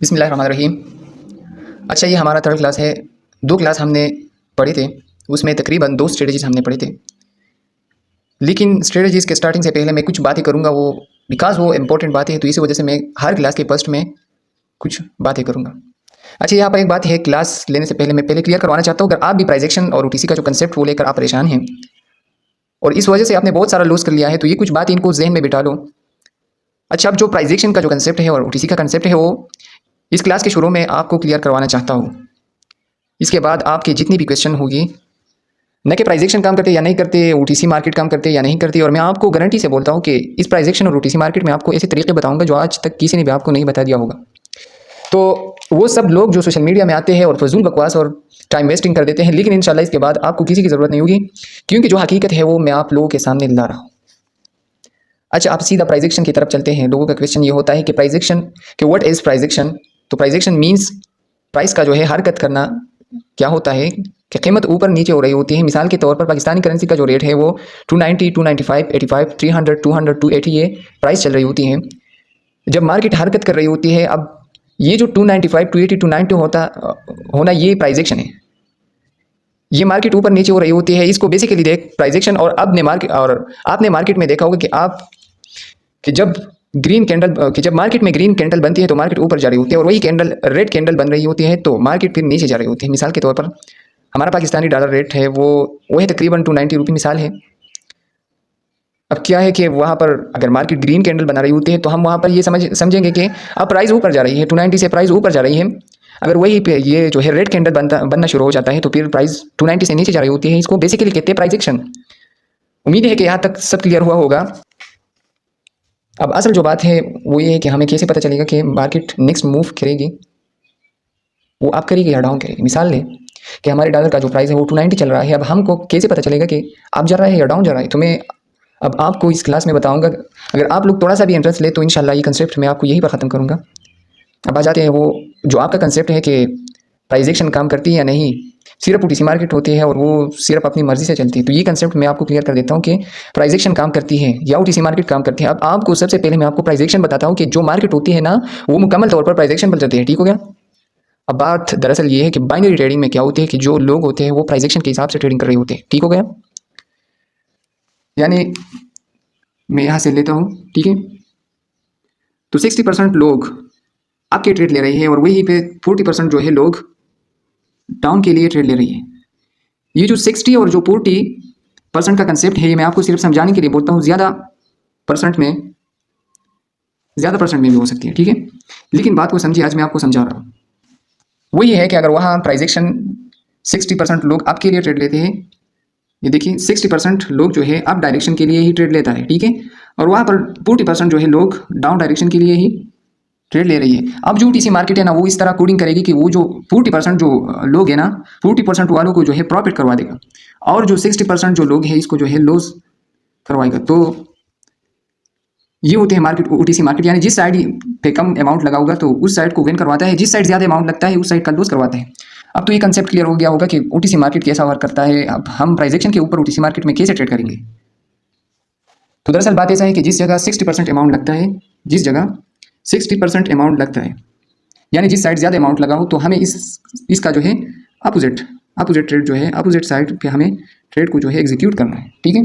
बिस्मिल्लाहिर्रहमानिर्रहीम। अच्छा, ये हमारा थर्ड क्लास है। 2 क्लास हमने पढ़े थे, उसमें तकरीबन 2 स्ट्रेटजीज़ हमने पढ़े थे। लेकिन स्ट्रेटजीज़ के स्टार्टिंग से पहले मैं कुछ बातें करूँगा, वो बिकॉज़ वो इम्पोर्टेंट बातें हैं, तो इसी वजह से मैं हर क्लास के फर्स्ट में कुछ बातें करूँगा। अच्छा, यहाँ पर एक बात है, क्लास लेने से पहले मैं क्लियर करवाना चाहता हूँ, अगर आप भी प्राइजेक्शन और ओटीसी का जो कंसेप्ट वो लेकर आप परेशान हैं और इस वजह से आपने बहुत सारा लॉस कर लिया है, तो ये कुछ बात इनको ज़हन में बिठा लो। अच्छा, अब जो प्राइजेक्शन का जो कंसेप्ट है और ओटीसी का कंसेप्ट है, वो इस क्लास के शुरू में आपको क्लियर करवाना चाहता हूँ। इसके बाद आपके जितनी भी क्वेश्चन होगी, न कि प्राइजेक्शन काम करते या नहीं करते, ओटीसी मार्केट काम करते या नहीं करती, और मैं आपको गारंटी से बोलता हूँ कि इस प्राइजेक्शन और ओटीसी मार्केट में आपको ऐसे तरीके बताऊंगा जो आज तक किसी ने भी आपको नहीं बता दिया होगा। तो वो सब लोग जो सोशल मीडिया में आते हैं और फजूल बकवास और टाइम वेस्टिंग कर देते हैं, लेकिन इंशाल्लाह इसके बाद आपको किसी की ज़रूरत नहीं होगी, क्योंकि जो हकीकत है वो मैं आप लोगों के सामने ला रहा हूँ। अच्छा, आप सीधा प्राइजेक्शन की तरफ चलते हैं। लोगों का क्वेश्चन ये होता है कि प्राइजेक्शन, कि व्हाट इज़ प्राइजेक्शन। तो प्राइजेक्शन मीन्स प्राइस का जो है हरकत करना। क्या होता है कि कीमत ऊपर नीचे हो रही होती है। मिसाल के तौर पर पाकिस्तानी करेंसी का जो रेट है वो 290, 295, 85, 300, 200, 280 ये प्राइस चल रही होती है जब मार्केट हरकत कर रही होती है। अब ये जो 295, 280, 290 होना ये प्राइजेक्शन है। ये मार्केट ऊपर नीचे हो रही होती है, इसको बेसिकली देख प्राइजेक्शन। और आपने मार्केट में देखा होगा कि जब मार्केट में ग्रीन कैंडल बनती है तो मार्केट ऊपर जा रही होती है, और वही कैंडल रेड कैंडल बन रही होती है तो मार्केट फिर नीचे जा रही होती है। मिसाल के तौर पर हमारा पाकिस्तानी डॉलर रेट है वो है तकरीबन 290 रुपये मिसाल है। अब क्या है कि वहाँ पर अगर मार्केट ग्रीन कैंडल बना रही होती है तो हम वहाँ पर ये समझेंगे कि अब प्राइस ऊपर जा रही है, 290 से प्राइस ऊपर जा रही है। अगर वही पे ये जो है रेड कैंडल बनना शुरू हो जाता है तो फिर प्राइस 290 से नीचे जा रही होती है। इसको बेसिकली कहते हैं प्राइजेक्शन। उम्मीद है कि यहाँ तक सब क्लियर हुआ होगा। अब असल जो बात है वो ये है कि हमें कैसे पता चलेगा कि मार्केट नेक्स्ट मूव करेगी, वो अप करेगी या डाउन करेगी। मिसाल लें कि हमारे डॉलर का जो प्राइस है वो 290 चल रहा है। अब हमको कैसे पता चलेगा कि अप जा रहा है या डाउन जा रहा है, तो मैं अब आपको इस क्लास में बताऊंगा। अगर आप लोग थोड़ा सा भी इंटरेस्ट ले तो इंशाल्लाह ये कंसेप्ट मैं आपको यहीं पर ख़त्म करूँगा। अब आ जाते हैं वो जो आपका कंसेप्ट है कि प्राइजेक्शन काम करती है या नहीं, सिर्फ ओटीसी मार्केट होती है और वो सिर्फ अपनी मर्जी से चलती है। तो ये कंसेप्ट मैं आपको क्लियर कर देता हूँ कि प्राइजेक्शन काम करती है या ओटीसी मार्केट काम करती है। अब आपको सबसे पहले मैं आपको प्राइजेक्शन बताता हूँ कि जो मार्केट होती है ना वो मुकम्मल तौर पर प्राइजेक्शन पर चलती है। ठीक हो गया। अब बात दरअसल ये है कि बाइनरी ट्रेडिंग में क्या होती है कि जो लोग होते हैं वो प्राइजेक्शन के हिसाब से ट्रेडिंग कर रहे होते हैं। ठीक हो गया। यानी मैं यहाँ से लेता हूँ, ठीक है। तो 60% लोग आपके ट्रेड ले रहे हैं और वहीं पे 40% जो है लोग डाउन के लिए ट्रेड ले रही है। ये जो 60 और जो 40% का कंसेप्ट है ये मैं आपको सिर्फ समझाने के लिए बोलता हूँ। ज़्यादा परसेंट में भी हो सकती है, ठीक है। लेकिन बात को समझिए, आज मैं आपको समझा रहा हूँ। वही है कि अगर वहाँ प्राइजेक्शन 60% लोग अप के लिए ट्रेड लेते हैं, ये देखिए 60% लोग जो है अप डायरेक्शन के लिए ही ट्रेड लेता है, ठीक है। और वहाँ पर 40% जो है लोग डाउन डायरेक्शन के लिए ही ट्रेड ले रही है। अब जो ओटीसी मार्केट है ना वो इस तरह कोडिंग करेगी कि वो जो 40% जो लोग हैं ना 40% वालों को जो है प्रॉफिट करवा देगा और जो 60% जो लोग हैं इसको जो है लॉस करवाएगा। तो ये होते हैं मार्केट, ओटीसी मार्केट। यानी जिस साइड पे कम अमाउंट लगा होगा तो उस साइड को विन करवाता है, जिस साइड ज़्यादा अमाउंट लगता है उस साइड का लॉस करवाता है। अब तो ये कंसेप्ट क्लियर हो गया होगा कि ओटीसी मार्केट कैसा वर्क करता है। अब हम प्राइजेक्शन के ऊपर ओटीसी मार्केट में कैसे ट्रेड करेंगे। तो दरअसल बात ऐसा है कि जिस जगह 60% अमाउंट लगता है, जिस जगह 60% अमाउंट लगता है यानी जिस साइड ज़्यादा अमाउंट लगा हो तो हमें इसका जो है अपोजिट ट्रेड जो है अपोजिट साइड पे हमें ट्रेड को जो है एग्जीक्यूट करना है, ठीक है।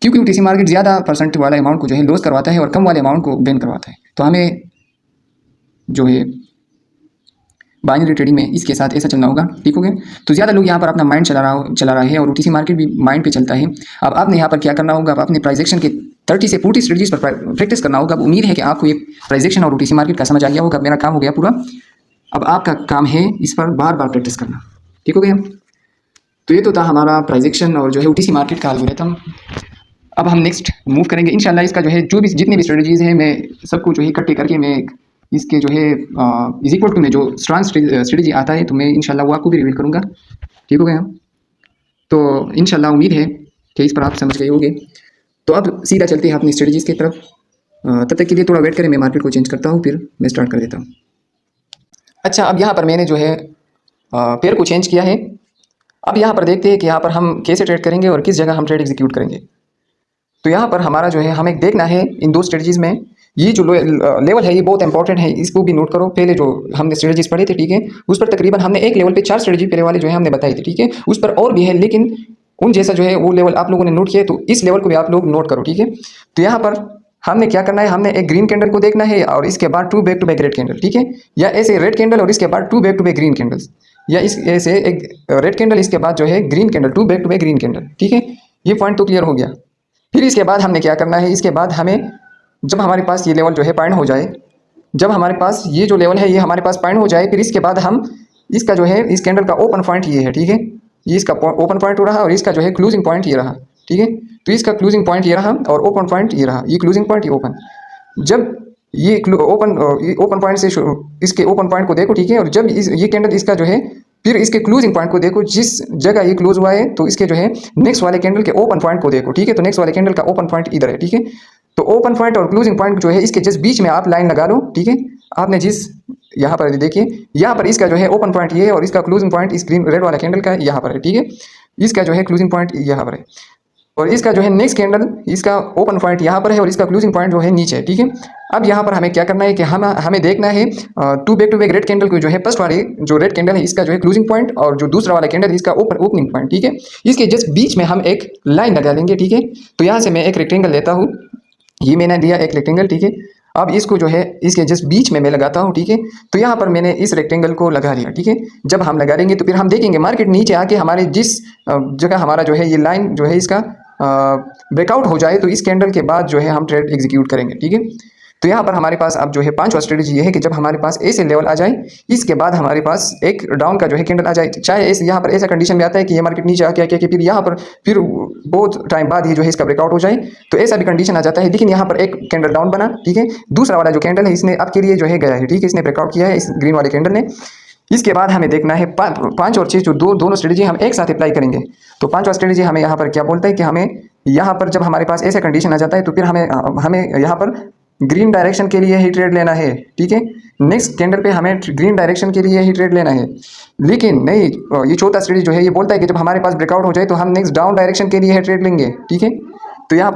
क्योंकि ओटीसी मार्केट ज़्यादा परसेंट वाला अमाउंट को जो है लॉस करवाता है और कम वाले अमाउंट को गेन करवाता है। तो हमें जो है बाइनरी ट्रेडिंग में इसके साथ ऐसा चलना होगा, ठीक हो गया। तो ज़्यादा लोग यहाँ पर अपना माइंड चला रहा है और ओटीसी मार्केट भी माइंड पे चलता है। अब आपने यहाँ पर क्या करना होगा, अब अपने प्राइजेक्शन के 30 से 40 स्ट्रेटजीज पर प्रैक्टिस करना होगा। अब उम्मीद है कि आपको ये प्राइजेक्शन और ओटीसी मार्केट का समझ आ गया होगा। मेरा काम हो गया पूरा। अब आपका काम है इस पर बार बार प्रैक्टिस करना, ठीक हो गया। तो ये तो था हमारा प्राइजेक्शन और जो है ओटीसी मार्केट का एल्गोरिथम। अब हम नेक्स्ट मूव करेंगे इंशाल्लाह। इसका जो है जो भी जितने भी स्ट्रेटजीज हैं मैं सबको जो है इकट्ठे करके मैं इसके जो है इज इक्वल टू में जो स्ट्रॉन्ग स्ट्रेटजी आता है तो मैं इंशाल्लाह वो आपको भी रिवील करूँगा, ठीक हो गया। तो इंशाल्लाह उम्मीद है कि इस पर आप समझ गए होंगे। तो अब सीधा चलते हैं अपनी स्ट्रेटजीज़ की तरफ। तब तक के लिए थोड़ा वेट करें, मैं मार्केट को चेंज करता हूँ फिर मैं स्टार्ट कर देता हूँ। अच्छा, अब यहाँ पर मैंने जो है पेयर को चेंज किया है। अब यहाँ पर देखते हैं कि यहाँ पर हम कैसे ट्रेड करेंगे और किस जगह हम ट्रेड एग्जीक्यूट करेंगे। तो यहाँ पर हमारा जो है हमें देखना है इन दो स्ट्रेटजीज़ में ये जो लेवल है ये बहुत इंपॉर्टेंट है, इसको भी नोट करो। पहले जो हमने स्ट्रेटजीज पढ़े थे, ठीक है, उस पर तकरीबन हमने एक लेवल पे 4 स्ट्रेटजी पहले वाले जो है हमने बताई थी, ठीक है। उस पर और भी है, लेकिन उन जैसा जो है वो लेवल आप लोगों ने नोट किया, तो इस लेवल को भी आप लोग नोट करो, ठीक है। तो यहाँ पर हमने क्या करना है, हमने एक ग्रीन कैंडल को देखना है और इसके बाद 2 back to back red candle, ठीक है, या ऐसे रेड कैंडल और इसके बाद 2 back to back green candles, या इस ऐसे एक रेड कैंडल इसके बाद जो है green candle, 2 back to back green candle, ठीक है। ये पॉइंट तो क्लियर हो गया। फिर इसके बाद हमने क्या करना है, इसके बाद हमें जब हमारे पास ये लेवल जो है पॉइंट हो जाए, जब हमारे पास ये जो लेवल है ये हमारे पास पॉइंट हो जाए, फिर इसके बाद हम इसका जो है इस कैंडल का ओपन पॉइंट ये है, ठीक है, ये इसका ओपन पॉइंट हो रहा और इसका जो है क्लोजिंग पॉइंट ये रहा, ठीक है। तो इसका क्लोजिंग पॉइंट ये रहा और ओपन पॉइंट ये रहा, ये क्लोजिंग पॉइंट ये ओपन। जब ये ओपन पॉइंट से इसके ओपन पॉइंट को देखो, ठीक है, और जब ये कैंडल इसका जो है फिर इसके क्लोजिंग पॉइंट को देखो, जिस जगह ये क्लोज हुआ है तो इसके जो है नेक्स्ट वाले कैंडल के ओपन पॉइंट को देखो, ठीक है। तो नेक्स्ट वाले कैंडल का ओपन पॉइंट इधर है, ठीक है। तो ओपन पॉइंट और क्लोजिंग पॉइंट जो है इसके जस्ट बीच में आप लाइन लगा लो, ठीक है। आपने जिस यहाँ पर देखिए, यहाँ पर इसका जो है ओपन पॉइंट ये है और इसका क्लोजिंग पॉइंट इस ग्रीन रेड वाला कैंडल का यहाँ पर है, ठीक है। इसका जो है क्लोजिंग पॉइंट यहाँ पर है और इसका जो है नेक्स्ट कैंडल इसका ओपन पॉइंट यहाँ पर है और इसका क्लोजिंग पॉइंट जो है नीचे है, ठीक है। अब यहाँ पर हमें क्या करना है कि हमें देखना है 2 back to back red candle को जो है फर्स्ट वाले जो रेड कैंडल है इसका जो है क्लोजिंग पॉइंट और जो दूसरा वाला कैंडल है इसका ओपनिंग पॉइंट, ठीक है। इसके जस्ट बीच में हम एक लाइन लगा लेंगे, ठीक है। तो यहाँ से मैं एक रेक्टेंगल लेता हूँ, ये मैंने दिया एक रेक्टेंगल, ठीक है। अब इसको जो है इसके जस्ट बीच में मैं लगाता हूँ, ठीक है। तो यहाँ पर मैंने इस रेक्टेंगल को लगा लिया, ठीक है। जब हम लगा देंगे तो फिर हम देखेंगे मार्केट नीचे आके हमारे जिस जगह हमारा जो है ये लाइन जो है इसका ब्रेकआउट हो जाए तो इस कैंडल के बाद जो है हम ट्रेड एग्जीक्यूट करेंगे, ठीक है। तो यहाँ पर हमारे पास अब जो है 5वां स्ट्रेटजी ये है कि जब हमारे पास ऐसे लेवल आ जाए, इसके बाद हमारे पास एक डाउन का जो है कैंडल आ जाए, चाहे ऐसे यहाँ पर ऐसा कंडीशन में आता है कि ये मार्केट नीचे आके आके फिर यहाँ पर फिर बहुत टाइम बाद ही जो है इसका ब्रेकआउट हो जाए, तो ऐसा भी कंडीशन आ जाता है। लेकिन यहाँ पर एक कैंडल डाउन बना, ठीक है। दूसरा वाला जो कैंडल है इसने आपके लिए जो है गया है, ठीक है, इसने ब्रेकआउट किया है इस ग्रीन वाले कैंडल ने। इसके बाद हमें देखना है 5 और 6 जो दोनों स्ट्रेटजी हम एक साथ अप्लाई करेंगे। तो 5वां स्ट्रेटजी हमें यहाँ पर क्या बोलता है कि हमें यहाँ पर जब हमारे पास ऐसा कंडीशन आ जाता है तो फिर हमें यहाँ पर ग्रीन डायरेक्शन के लिए ही ट्रेड लेना है, ठीक है। नेक्स्ट कैंडल पे हमें ग्रीन डायरेक्शन के लिए ही ट्रेड लेना है। लेकिन नहीं, ये चौथा स्ट्रेटजी जो है ये बोलता है कि जब हमारे पास ब्रेकआउट हो जाए तो हम नेक्स्ट डाउन डायरेक्शन के लिए है ट्रेड लेंगे, ठीक है। तो यहाँ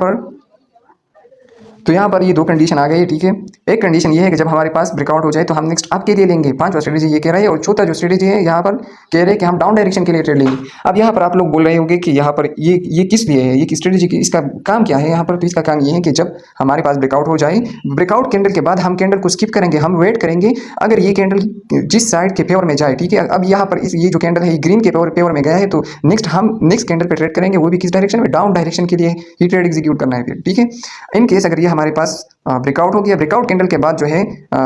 पर ये 2 कंडीशन आ गई, ठीक है। एक कंडीशन ये है कि जब हमारे पास ब्रेकआउट हो जाए तो हम नेक्स्ट अप के लिए लेंगे, 5वां स्ट्रेटजी ये कह रहा है। और चौथा जो स्ट्रेटजी है यहाँ पर कह रहे हैं कि हम डाउन डायरेक्शन के लिए ट्रेड लेंगे। अब यहाँ पर आप लोग बोल रहे होंगे कि यहाँ पर ये किस लिए है, ये किस स्ट्रेटजी की इसका काम क्या है यहाँ पर। तो इसका काम ये है कि जब हमारे पास ब्रेकआउट हो जाए, ब्रेकआउट कैंडल के बाद हम कैंडल को स्किप करेंगे, हम वेट करेंगे अगर ये कैंडल जिस साइड के फेवर में जाए, ठीक है। अब यहाँ पर ये जो कैंडल है ग्रीन के फेवर में गया है तो हम नेक्स्ट कैंडल पर ट्रेड करेंगे, वो भी किस डायरेक्शन में, डाउन डायरेक्शन के लिए ही ट्रेड एग्जीक्यूट करना है फिर, ठीक है। इन केस अगर ये हमारे पास ब्रेकआउट हो गया, ब्रेकआउट कैंडल के बाद जो है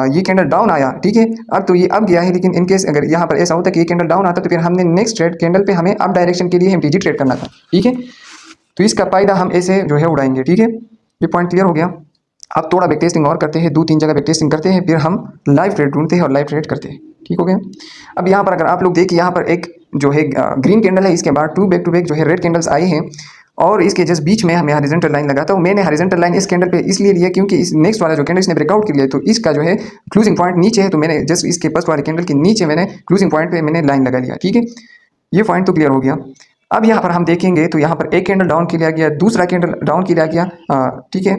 ये कैंडल डाउन आया, ठीक है। अब तो ये अब गया है, लेकिन इन केस अगर यहाँ पर ऐसा होता है कि ये कैंडल डाउन आता तो फिर हमने नेक्स्ट ट्रेड कैंडल पे हमें अप डायरेक्शन के लिए एमटीजी ट्रेड करना था, ठीक है। तो इसका फायदा हम ऐसे जो है उड़ाएंगे, ठीक है। ये पॉइंट क्लियर हो गया। अब थोड़ा बैक टेस्टिंग और करते हैं, 2-3 जगह बैक टेस्टिंग करते हैं, फिर हम लाइव ट्रेड ढूंढते हैं और लाइव ट्रेड करते हैं, ठीक हो गया। अब यहाँ पर अगर आप लोग देखिए, यहाँ पर एक जो है ग्रीन कैंडल है, इसके बाद 2 बैक टू बैक जो है रेड कैंडल्स आई हैं और इसके जस्ट बीच में हमें हॉरिजॉन्टल लाइन लगाता हूँ। मैंने हॉरिजॉन्टल लाइन इस कैंडल पे इसलिए लिया क्योंकि इस नेक्स्ट वाला जो कैंडल इसने ब्रेकआउट कर लिया तो इसका जो है क्लोजिंग पॉइंट नीचे है, तो मैंने जस्ट इसके फर्स्ट वाले कैंडल के नीचे मैंने क्लोजिंग पॉइंट पे मैंने लाइन लगा लिया, ठीक है। ये पॉइंट तो क्लियर हो गया। अब यहाँ पर हम देखेंगे तो यहाँ पर एक कैंडल डाउन के लिया गया, दूसरा कैंडल डाउन के लिया गया, ठीक है,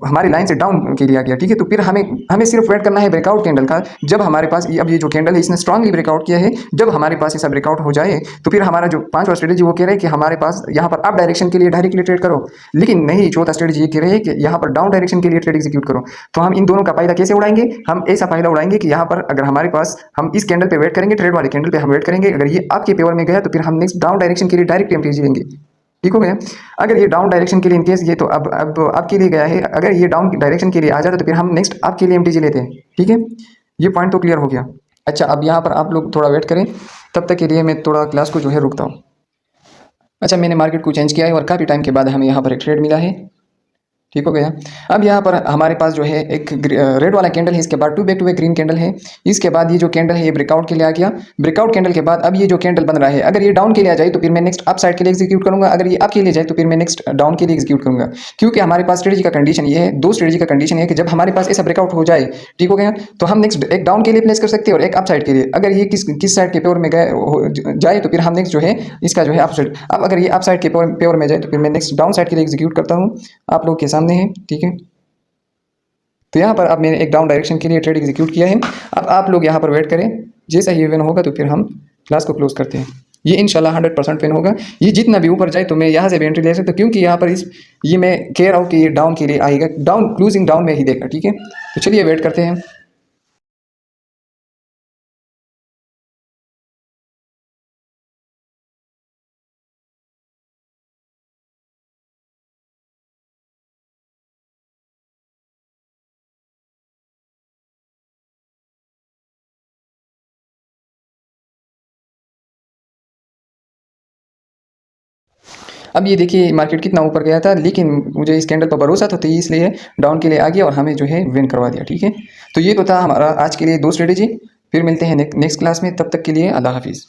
हमारी लाइन से डाउन के लिया गया, ठीक है। तो फिर हमें सिर्फ वेट करना है ब्रेकआउट कैंडल का। जब हमारे पास अब ये जो कैंडल है इसने स्ट्रांगली ब्रेकआउट किया है, जब हमारे पास ऐसा ब्रेकआउट हो जाए तो फिर हमारा जो 5वां स्ट्रेटजी वो कह रहे हैं कि हमारे पास यहाँ पर अप डायरेक्शन के लिए डायरेक्टली ट्रेड करो, लेकिन नहीं, चौथा स्ट्रेटजी ये कह रहे हैं कि यहाँ पर डाउन डायरेक्शन के लिए ट्रेड एग्जीक्यूट करो। तो हम इन दोनों का फायदा कैसे उड़ाएंगे, हम ऐसा फायदा उड़ाएंगे कि यहाँ पर अगर हमारे पास हम इस कैंडल पे वेट करेंगे, ट्रेड वाले कैंडल पे हम वेट करेंगे, अगर ये आपके फेवर में गया तो फिर हम नेक्स्ट डाउन डायरेक्शन के लिए डायरेक्ट एमटीजी लेंगे, ठीक हो गया। अगर ये डाउन डायरेक्शन के लिए इनकेस ये तो अब आपके लिए गया है, अगर ये डाउन डायरेक्शन के लिए आ जाता तो फिर हम नेक्स्ट आपके लिए एमटीजी लेते हैं, ठीक है। ये पॉइंट तो क्लियर हो गया। अच्छा, अब यहाँ पर आप लोग थोड़ा वेट करें, तब तक के लिए मैं थोड़ा क्लास को जो है रुकता हूँ। अच्छा, मैंने मार्केट को चेंज किया है और काफ़ी टाइम के बाद हमें यहाँ पर एक ट्रेड मिला है, ठीक हो गया। अब यहाँ पर हमारे पास जो है एक रेड वाला कैंडल है, इसके बाद 2 back to back green candle है, इसके बाद ये जो कैंडल है ये ब्रेकआउट के लिए आ गया। ब्रेकआउट कैंडल के बाद अब ये जो कैंडल बन रहा है, अगर ये डाउन के लिए आ जाए तो फिर मैं नेक्स्ट अप साइड के लिए एग्जीक्यूट करूंगा, अगर ये अप के लिए जाए तो फिर मैं नेक्स्ट डाउन के लिए एग्जीक्यूट करूंगा। क्योंकि हमारे पास स्ट्रेटजी का कंडीशन ये है, 2 स्ट्रेटजी का कंडीशन है कि जब हमारे पास ऐसा ब्रेकआउट हो जाए, ठीक हो गया, तो हम नेक्स्ट एक डाउन के लिए प्लेस कर सकते हैं और एक अप साइड के लिए। अगर ये किस साइड के पेवर में जाए तो फिर हम नेक्स्ट जो है इसका जो है अप साइड, अब अगर ये अप साइड के पेवर में जाए तो फिर मैं नेक्स्ट डाउन साइड के लिए एग्जीक्यूट करता हूँ, आप लोग के सामने है, ठीक है। तो यहाँ पर अब मैंने एक डाउन डायरेक्शन के लिए ट्रेड एग्जीक्यूट किया है। अब आप लोग यहाँ पर वेट करें, जैसा ही विन होगा तो फिर हम क्लास को क्लोज करते हैं। ये इंशाल्लाह 100% विन होगा। ये जितना भी ऊपर जाए तो मैं यहाँ से भी एंट्री ले सकता हूँ, क्योंकि यहाँ पर ये मैं कह रहा हूँ कि ये डाउन के लिए आएगा, डाउन क्लोजिंग डाउन में ही देगा। ठीक है, तो चलिए वेट करते हैं। अब ये देखिए मार्केट कितना ऊपर गया था, लेकिन मुझे इस कैंडल पर भरोसा था, तो इसलिए डाउन के लिए आ गया और हमें जो है विन करवा दिया। ठीक है, तो ये तो था हमारा आज के लिए 2 स्ट्रेटेजी। फिर मिलते हैं नेक्स्ट क्लास में, तब तक के लिए अल्लाह हाफिज़।